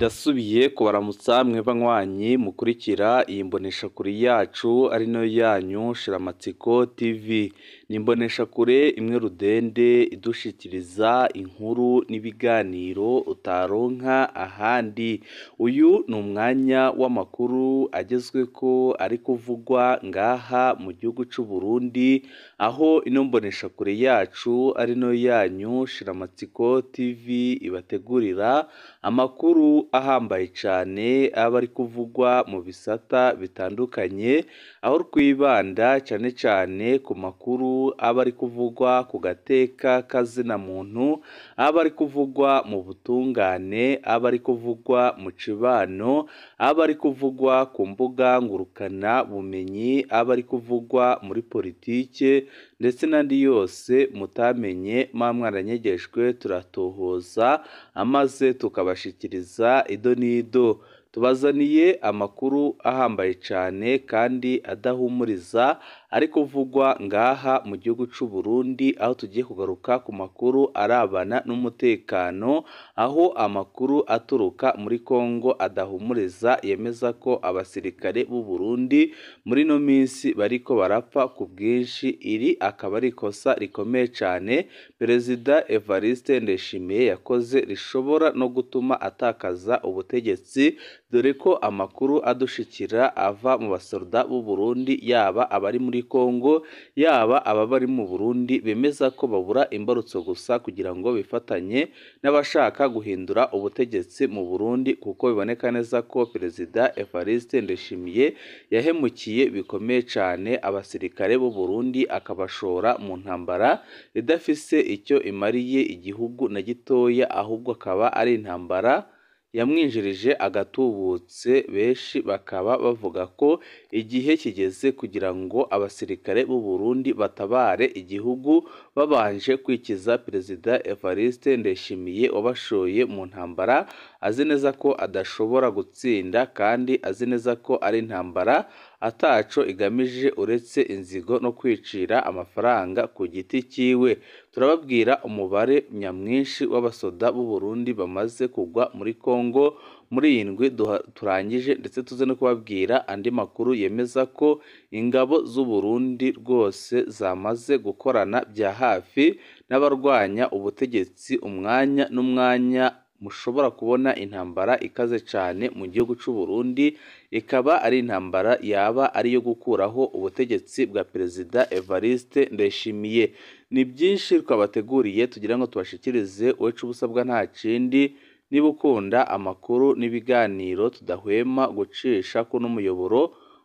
Ndasubiye kubaramutsa mwe banywanyi mukurikira iyi mboneshakure yacu ari nayo yanyu Shiramatsiko TV. Ni imboneshakure imwe rudende idushikiriza inkuru n'ibiganiro utaronka ahandi. Uyu ni umwanya w'amakuru agezweko ari kuvugwa ngaha mu gihugu c'u Burundi, aho ino mboneshakure yacu ari nayo yanyu Shiramatsiko TV ibategurira amakuru ahambaye cyane aba ari kuvugwa mu bisata bitandukanye, aho twibanda cyane cyane ku makuru aba ari kuvugwa ku gateka kazina muntu, aba ari kuvugwa mu butungane, aba ari kuvugwa mu cibano, aba ari kuvugwa ku mbuga ngurukana bumenyi, aba ari kuvugwa muri politike ndetse n'andi yose mutamenye mwaranyegejwe turatohoza amaze tukabashikiriza ido n'ido. Tubazaniye amakuru ahambaye cyane kandi adahumuriza ari kuvugwa ngaha mu gihugu c'u Burundi, aho tugiye kugaruka ku makuru arabana n'umutekano, aho amakuru aturuka muri Kongo adahumuriza yemeza ko abasirikare b'u Burundi muri no minsi bariko barapfa ku bwinshi. Iri akaba ari ikosa rikomeye cyane Perezida Evariste Ndayishimiye yakoze rishobora no gutuma atakaza ubutegetsi, dore ko amakuru adushikira ava mu basoda b'u Burundi, yaba abari muri Kongo yaba abari mu Burundi, bemeza ko babura imbarutso gusa kugira ngo bifatanye n'abashaka guhindura ubutegetsi mu Burundi, kuko biboneka neza ko Perezida Evariste Ndayishimiye yahemukiye bikomeye cyane abasirikare b'u Burundi, akabashora mu ntambara idafise icyo imariye igihugu na gitoya, ahubwo akaba ari intambara yamwinjirije agatubutse. Benshi bakaba bavuga ko igihe kigeze kugira ngo abasirikare b'u Burundi batabare igihugu babanje kwikiza Perezida Evariste Ndayishimiye wabashoye mu ntambara, azi neza ko adashobora gutsinda kandi azi neza ko ari intambara ataco igamije uretse inzigo no kwicira amafaranga ku giti ciwe. Turababwira umubare nyamwinshi w'abasoda b'u Burundi bamaze kugwa muri Kongo muri iyi ndwi turangije, ndetse tuze no kubabwira andi makuru yemeza ko ingabo z'u Burundi rwose zamaze gukorana bya hafi n'abarwanya ubutegetsi. Umwanya n'umwanya mushobora kubona intambara ikaze cyane mu gihugu c'u Burundi, ikaba ari intambara yaba ari iyo gukuraho ubutegetsi bwa Perezida Evariste Ndayishimiye. Ni byinshi twabateguriye tugira ngo tubashikirize, uwacu ubusabwa nta kindi, niba ukunda amakuru n'ibiganiro tudahwema gucisha kuno muyoboro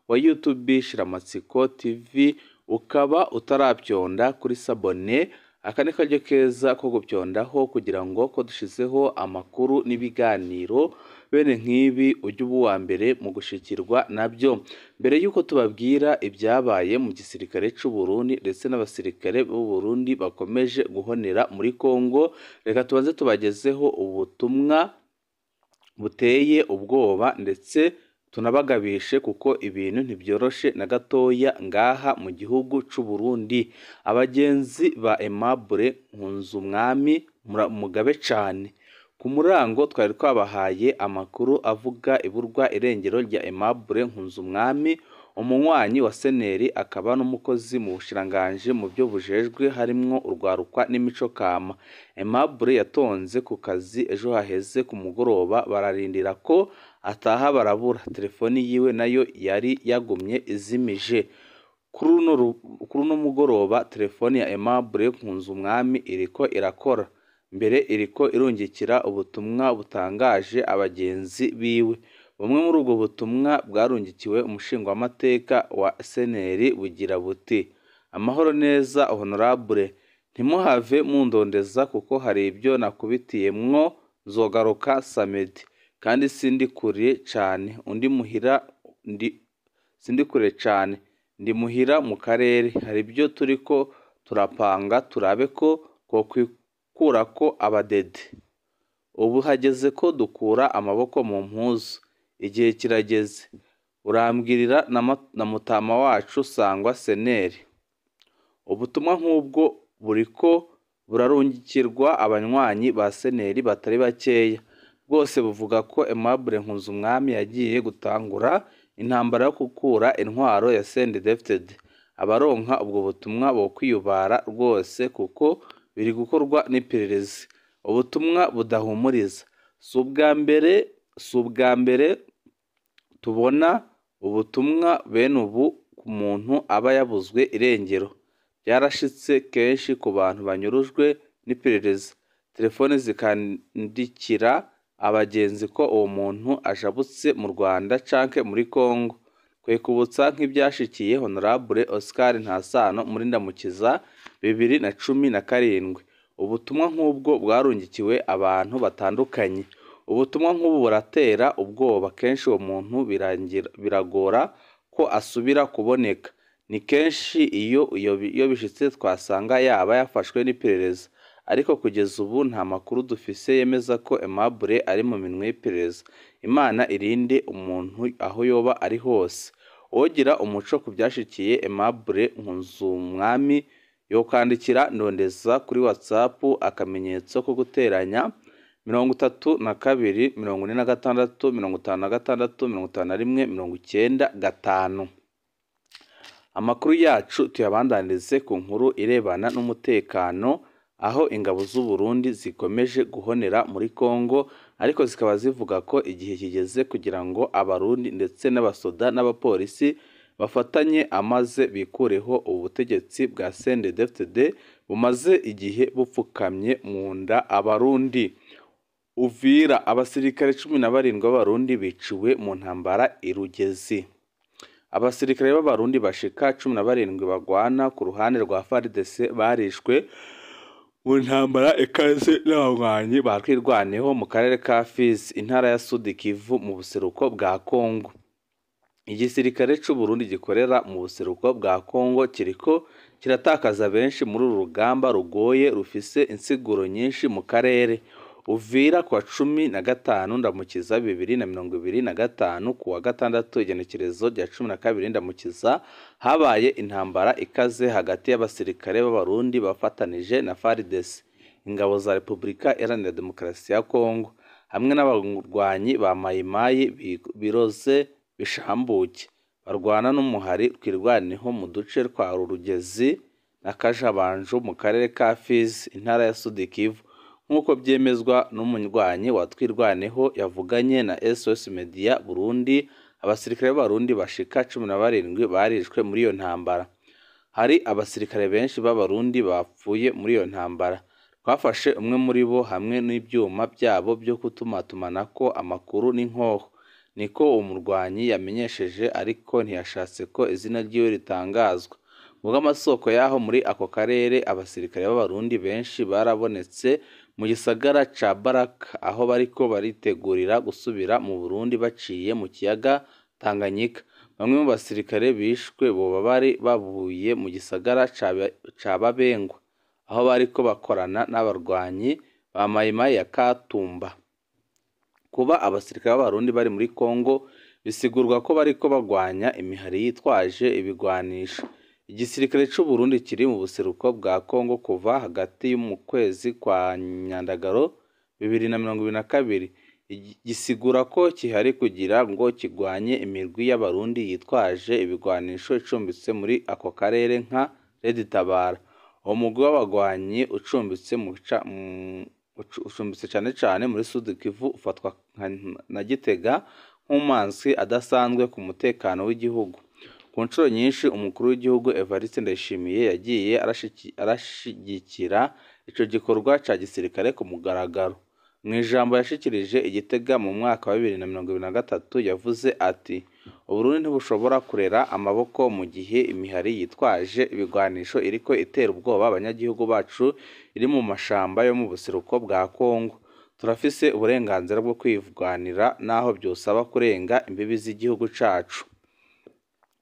wa YouTube Shiramatsiko TV, ukaba utarabyonda kuri sabone, aka ni karyo keza ko gupyondaho kugira ngo ko dushizeho amakuru n'ibiganiro bene nk'ibi ujye uba uwa mbere mu gushikirwa nabyo. Mbere y'uko tubabwira ibyabaye mu gisirikare c'u Burundi ndetse n'abasirikare b'u Burundi bakomeje guhonera muri Kongo, reka tubanze tubagezeho ubutumwa buteye ubwoba ndetse tunabagabishe kuko ibintu ntibyoroshe na gatoya ngaha mu gihugu c'u Burundi. Abagenzi ba Aimable Nkunzumwami mugabe cane. Ku murango twari twabahaye amakuru avuga iburwa irengero rya Aimable Nkunzumwami, umunywanyi wa seneri akaba n'umukozi mu bushiranganje mu byo bujejwe harimwo urwarukwa n'imico kama. Aimable yatonze ku kazi ejo haheze ku mugoroba, bararindira ko ataha barabura. Telefoni yiwe nayo yari yagumye izimije. Kuri uno mugoroba telefoni ya Aimable Nkunzumwami iriko irakora, mbere iriko irungikira ubutumwa butangaje abagenzi biwe. Bumwe muri ubwo butumwa bwarungikiwe umushingwamateka wa seneri bugira buti: amahoro neza honorable, ntimuhave mundondeza kuko hari ibyo nakubitiyemwo, nzogaruka samedi kandi sindi kure cane ndi muhira mu karere, hari ibyo turiko turapanga turabe ko kwikurako abadede. Ubu hageze ko dukura amaboko mu mpuzu, igihe kirageze, urambwirira na mutama wacu sangwa seneri. Ubutumwa nk'ubwo buriko burarungikirwa abanywanyi ba seneri batari bakeya, bwose buvuga ko Aimable Nkuzumwami yagiye gutangura intambara yo gukura intwaro ya CNDD-FDD. Abaronka ubwo butumwa bo kwiyubara rwose kuko biri gukorwa n'iperereza. Ubutumwa budahumuriza. Si ubwa mbere tubona ubutumwa bene ubu ku muntu aba yabuzwe irengero. Byarashitse kenshi ku bantu banyurujwe n'iperereza, telefone zikandikira abagenzi ko uwo muntu ajabutse mu Rwanda canke muri Congo. Kwekubutsa nk'ibyashikiye Honorable Oscar Ntasano muri Ndamukiza 2017. Ubutumwa nk'ubwo bwarungikiwe abantu batandukanye. Ubutumwa nk'ubu buratera ubwoba, kenshi uwo muntu biragora ko asubira kuboneka. Ni kenshi iyo bishitse twasanga yaba yafashwe n'iperereza, ariko kugeza ubu nta makuru dufise yemeza ko Aimable ari mu minwe y'iperereza. Imana irinde umuntu aho yoba ari hose. Wogira umuco ku byashikiye Aimable Nkuzumwami yokandikira Ndondeza kuri WhatsApp akamenyetso ko guteranya 32 46 56 51 95. Amakuru yacu tuyabandanirize ku nkuru irebana n'umutekano, aho ingabo z'u Burundi zikomeje guhonera muri Congo, ariko zikaba zivuga ko igihe kigeze kugira ngo abarundi ndetse n'abasoda n'abapolisi bafatanye amaze bikureho ubutegetsi bwa CNDD-FDD bumaze igihe bupfukamye mu nda abarundi. Uvira, abasirikare 17 b'abarundi biciwe mu ntambara irugezi. Abasirikare b'abarundi bashika 17 bagwana ku ruhande rwa FARDC barishwe mu ntambara ikaze n'abagwanyi bakwirwaneho mu karere ka Fizi, intara ya Sud Kivu mu buseruko bwa Congo. Igisirikare cy'u Burundi gikorera mu buseruko bwa Congo kiriko kiratakaza benshi muri uru rugamba rugoye rufise insiguro nyinshi mu karere. Uvira kwa 15 Ndamukiza 2025 kuwa gatandatu igenekerezo rya 12 Ndamukiza habaye intambara ikaze hagati y'abasirikare b'abarundi bafatanije na FARDC, ingabo za Repubulika Iharanira Demokarasi ya Congo, hamwe n'abarwanyi ba Mayimayi biroze bishambuke barwana n'umuhari twirwaneho mu duce twa Rugezi na Kajabanjo mu karere ka Fizi, intara ya Sud Kivu, nk'uko byemezwa n'umunywanyi wa twirwaneho yavuganye na SOS Media Burundi. Abasirikare b'abarundi bashika 17 barishwe muri iyo ntambara. Hari abasirikare benshi b'abarundi bapfuye muri iyo ntambara. Twafashe umwe muri bo hamwe n'ibyuma byabo byo kutumatumanako amakuru n'inkoho, niko umurwanyi yamenyesheje, ariko ntiyashatse ko izina ryiwe ritangazwa. Ubwo amasoko yaho muri ako karere, abasirikare b'abarundi benshi barabonetse mu gisagara ca Baraka, aho bariko baritegurira gusubira mu Burundi baciye mu kiyaga Tanganyika. Bamwe mu basirikare bishwe boba bari bavuye mu gisagara ca Babengwa, aho bariko bakorana n'abarwanyi ba Mayimayi ya Katumba. Kuba abasirikare b'abarundi bari muri Congo bisigurwa ko bariko bagwanya imihari yitwaje ibigwanisho. Igisirikare cy'u Burundi kiri mu buseruko bwa Congo kuva hagati mu kwezi kwa Nyandagaro 2022, gisigura ko kihari kugira ngo kigwanye imirwi y'abarundi yitwaje ibigwanisho icumbitse muri ako karere nka Red Tabara. Umugwi w'abagwanyi ucumbitse cyane muri Sud Kivu ufatwa na Gitega nk'umansi adasanzwe ku mutekano w'igihugu. Ku nshuro nyinshi umukuru w'igihugu Evariste Ndayishimiye yagiye arashigikira ico gikorwa ca gisirikare ku mugaragaro. Mu ijambo yashikirije Igitega mu mwaka wa 2023 yavuze ati: "Uburundi ntibushobora kurera amaboko mu gihe imihari yitwaje ibigwanisho iriko itera ubwoba abanyagihugu bacu iri mu mashamba yo mu buseruko bwa Congo. Turafise uburenganzira bwo kwivugwanira naho byosaba kurenga imbibi z'igihugu cacu."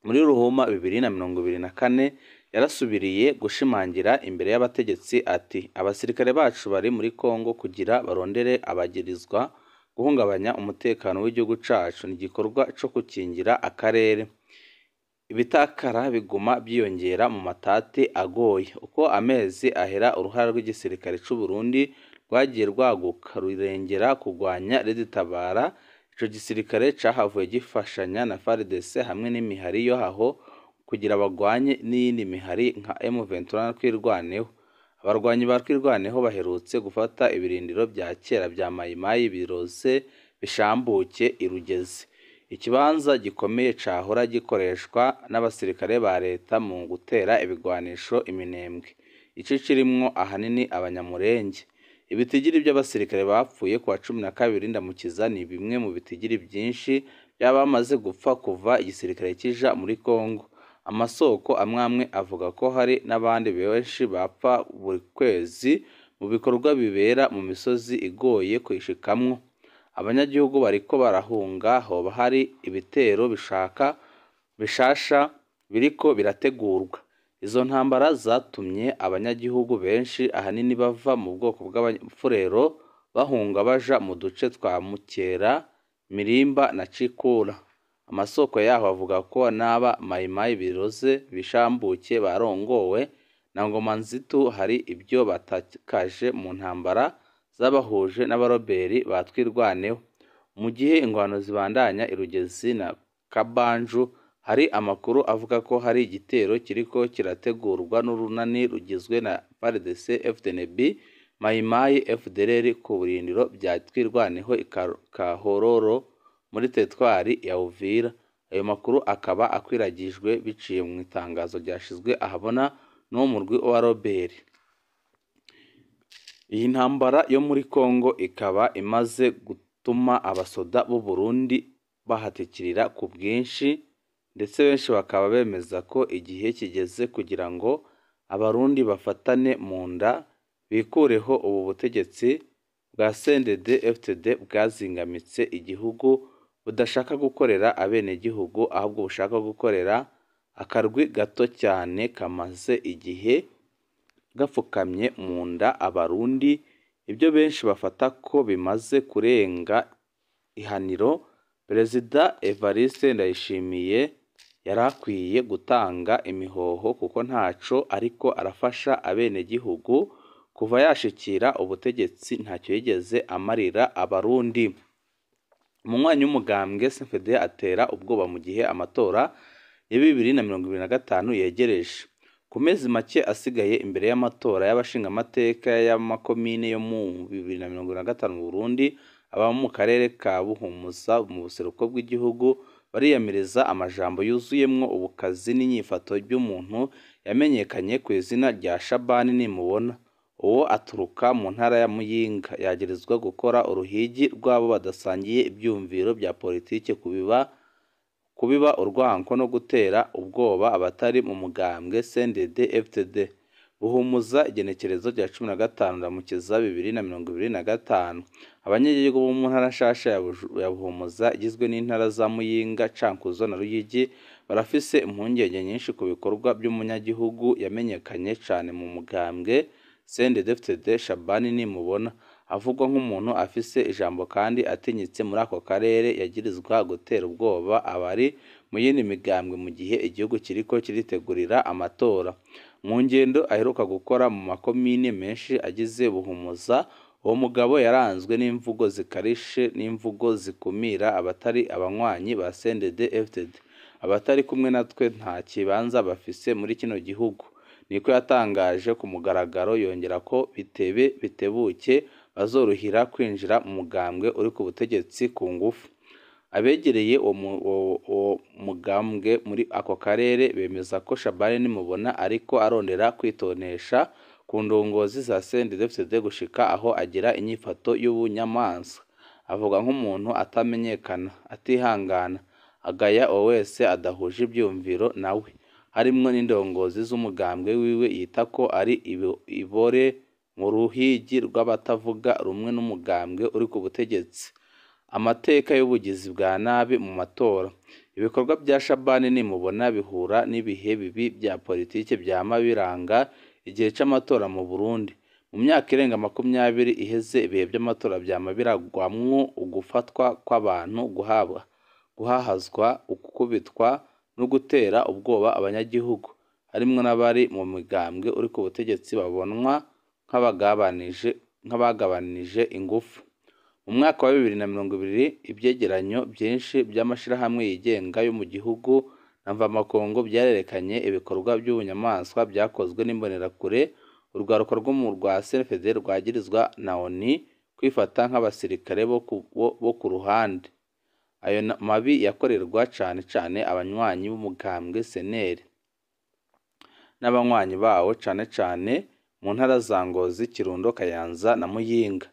Muri Ruhuma 2024 yarasubiriye gushimangira imbere y'abategetsi ati: "Abasirikare bacu bari muri Congo kugira barondere abagirizwa guhungabanya umutekano w'igihugu cacu, ni igikorwa co gukingira akarere." Ibitakara biguma byiyongera mu matate agoye. Uko amezi ahera, uruhara rw'igisirikare cy'u Burundi rwagiye rwaguka rurengera kurwanya Tabara. Ico gisirikare cahavuye gifashanya na FARDC hamwe n'imihari yo haho kugira bagwanye n'iyindi mihari nka M23 na Twirwaneho. Abarwanyi ba Twirwaneho baherutse gufata ibirindiro bya kera bya Mayimayi birose bishambuke irugeze, ikibanza gikomeye cahora gikoreshwa n'abasirikare ba leta mu gutera ibigwanisho iminembwe. Ico kirimwo ahanini abanyamurenge. Ibitigiri by'abasirikare bapfuye kwa 12 Ndamukiza ni bimwe mu bitigiri byinshi byabamaze gupfa kuva igisirikare kija muri Kongo. Amasoko amwamwe avuga ko hari n'abandi benshi bapfa buri kwezi mu bikorwa bibera mu misozi igoye kwishikamwo. Abanyagihugu bariko barahunga, hoba hari ibitero bishasha biriko birategurwa. Izo ntambara zatumye abanyagihugu benshi ahanini bava mu bwoko bw'abafurero bahunga baja mu duce twa Mukera, Mirimba na Cikura. Amasoko yaho avuga ko n'aba Mayimayi biroze bishambuke barongowe na Ngoma Nzitu hari ibyo batakaje mu ntambara zabahuje n'abaroberi ba Twirwaneho. Mu gihe ingwano zibandanya irugezi na Kabanju, hari amakuru avuga ko hari igitero kiriko kirategurwa n'urunani rugizwe na FARDC, FDNB, Mayimayi, FDLR ku birindiro bya Twirwaneho Kahororo muri teritwari ya Uvira. Ayo makuru akaba akwiragijwe biciye mu itangazo ryashizwe ahabona n'uwo murwi wa Robert. Iyi ntambara yo muri Kongo ikaba imaze gutuma abasoda b'u Burundi bahatikirira ku bwinshi, ndetse benshi bakaba bemeza ko igihe kigeze kugira ngo abarundi bafatane mu nda bikureho ubu butegetsi bwa CNDD FDD bwazingamitse igihugu, budashaka gukorera abenegihugu ahubwo bushaka gukorera akarwi gato cyane kamaze igihe gapfukamye mu nda abarundi. Ibyo benshi bafata ko bimaze kurenga ihaniro. Perezida Evariste Ndayishimiye yarakwiye gutanga imihoho kuko ntaco ariko arafasha abenegihugu. Kuva yashikira ubutegetsi ntacyo yigeze amarira abarundi. Umunywanyi w'umugambwe CNDD atera ubwoba mu gihe amatora ya 2025 yegereje. Ku mezi make asigaye imbere y'amatora y'abashingamateka y'amakomine yo mu 2025 mu Burundi, aba mu karere ka Buhumuza mu buseruko bw'igihugu bariyamiriza amajambo yuzuyemwo ubukazi n'inyifato by'umuntu yamenyekanye ku izina rya Shabani Nimubona. Uwo aturuka mu ntara ya Muyinga yagirizwa gukora uruhigi rwabo badasangiye ibyumviro bya politike, kubiba urwanko no gutera ubwoba abatari mu mugambwe CNDD FDD. Buhumuza igenekerezo rya 15 Ndamukiza 2025. Abanyagihugu bo mu ntara nshasha ya Buhumuza igizwe n'intara za Muyinga, Cankuzo na Ruyigi barafise impungenge nyinshi ku bikorwa by'umunyagihugu yamenyekanye cyane mu mugambwe CNDD FDD Shabani Nimubona, avugwa nk'umuntu afise ijambo kandi atinyitse muri ako karere, yagirizwa gutera ubwoba abari mu yindi migambwe mu gihe igihugu kiriko kiritegurira amatora. Mu ngendo aheruka gukora mu makomine menshi agize Buhumuza, uwo mugabo yaranzwe n'imvugo zikarishe n'imvugo zikumira abatari abanywanyi ba CNDD FDD. Abatari kumwe natwe nta kibanza bafise muri kino gihugu, niko yatangaje ku mugaragaro, yongera ko bitebuke bazoruhira kwinjira mu mugambwe uri ku butegetsi ku ngufu. Abegereye uwo mugambwe muri ako karere bemeza ko Shabani Nimubona ariko arondera kwitonesha ku ndongozi za CNDD FDD gushika aho agira inyifato y'ubunyamaswa. Avuga nk'umuntu atamenyekana, atihangana, agaya uwo wese adahuje ibyumviro nawe, harimwo n'indongozi z'umugambwe wiwe yita ko ari ibore mu ruhigi rw'abatavuga rumwe n'umugambwe uri ku butegetsi. Amateka y'ubugizi bwa nabi mu matora. Ibikorwa bya Shabani Nimubona bihura n'ibihe bibi bya politike byama biranga igihe c'amatora mu Burundi. Mu myaka irenga 20 iheze, ibihe by'amatora byama biragwamwo ugufatwa kw'abantu, guhahazwa, ukubitwa no gutera ubwoba abanyagihugu, harimwo n'abari mu migambwe uri ku butegetsi babonwa nk'abagabanije nk'abagabanije ingufu. Mu mwaka wa 2020 ibyegeranyo byinshi by'amashirahamwe yigenga yo mu gihugu na mvamakungu byarerekanye ibikorwa by'ubunyamaswa byakozwe n'imbonerakure. Urwaruka rwo mu rwa CNFD rwagirizwa na ONU kwifata nk'abasirikare bo ku ruhande. Ayo mabi yakorerwa cane abanywanyi b'umugambwe CNL n'abanywanyi bawo cane mu ntara za Ngozi, Kirundo, Kayanza na Muyinga.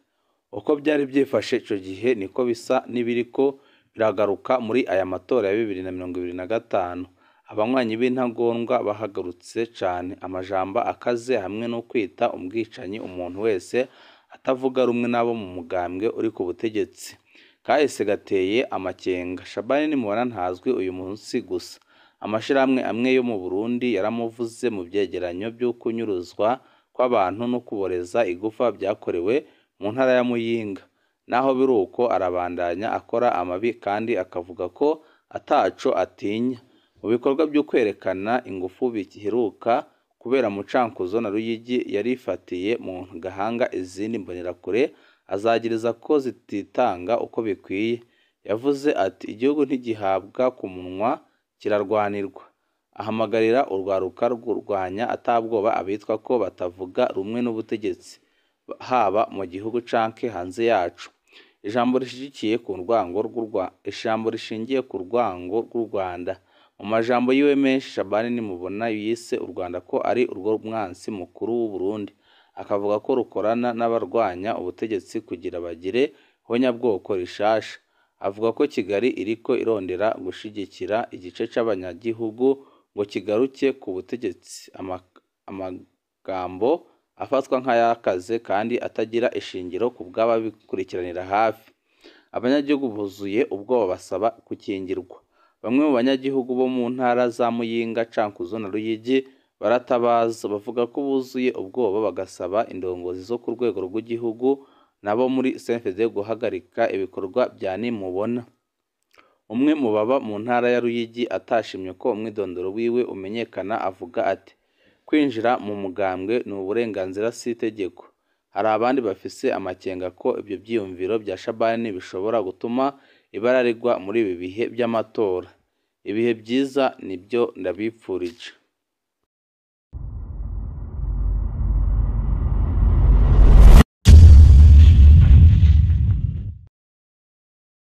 Uko byari byifashe ico gihe niko bisa n'ibiriko biragaruka muri aya matora ya 2025. Abanywanyi b'intagondwa bahagurutse cane amajambo akaze hamwe no kwita umwicanyi umuntu wese atavuga rumwe nabo mu mugambwe uri ku butegetsi. Kahise gateye amakenga. Shabani Nimubona ntazwi uyu munsi gusa. Amashirahamwe amwe yo mu Burundi yaramuvuze mu byegeranyo byo kunyuruzwa kw'abantu no kuboreza igufa byakorewe mu ntara ya Muyinga. Naho biruko arabandanya akora amabi kandi akavuga ko ataco atinya. Mu bikorwa byo kwerekana ingufu biheruka kubera mu Cankuzo na Ruyigi yarifatiye mu gahanga izindi mbonerakure azagiriza ko zititanga uko bikwiye. Yavuze ati igihugu ntigihabwa ku munwa kirarwanirwa. Ahamagarira urwaruka rwurwanya atabwoba abitwa ko batavuga rumwe n'ubutegetsi haba mu gihugu canke hanze yacu. Ijambo rishingiye ku rwango rw'u Rwanda. Mu majambo yiwe menshi Shabani Nimubona yise u Rwanda ko ari urwo mwansi mukuru w'u Burundi, akavuga ko rukorana n'abarwanya ubutegetsi kugira bagire honyabwoko rishasha. Avuga ko Kigali iriko irondera gushigikira igice c'abanyagihugu ngo kigaruke ku butegetsi. Amagambo afatwa nk'ayakaze kandi atagira ishingiro ku bw'ababikurikiranira hafi. Abanyagihugu buzuye ubwoba basaba gukingirwa. Bamwe mu banyagihugu bo mu ntara za Muyinga, Cankuzo na Ruyigi baratabaza bavuga ko buzuye ubwoba bagasaba indongozi zo ku rwego rw'igihugu nabo muri CNFD guhagarika ibikorwa bya Nimubona. Umwe mu baba mu ntara ya Ruyigi atashimye ko umwidondoro wiwe umenyekana avuga ati kwinjira mu mugambwe ni uburenganzira si itegeko. Hari abandi bafise amakenga ko ibyo byiyumviro bya Shabani bishobora gutuma ibara rigwa muri ibi bihe by'amatora. Ibihe byiza nibyo ndabipfurije.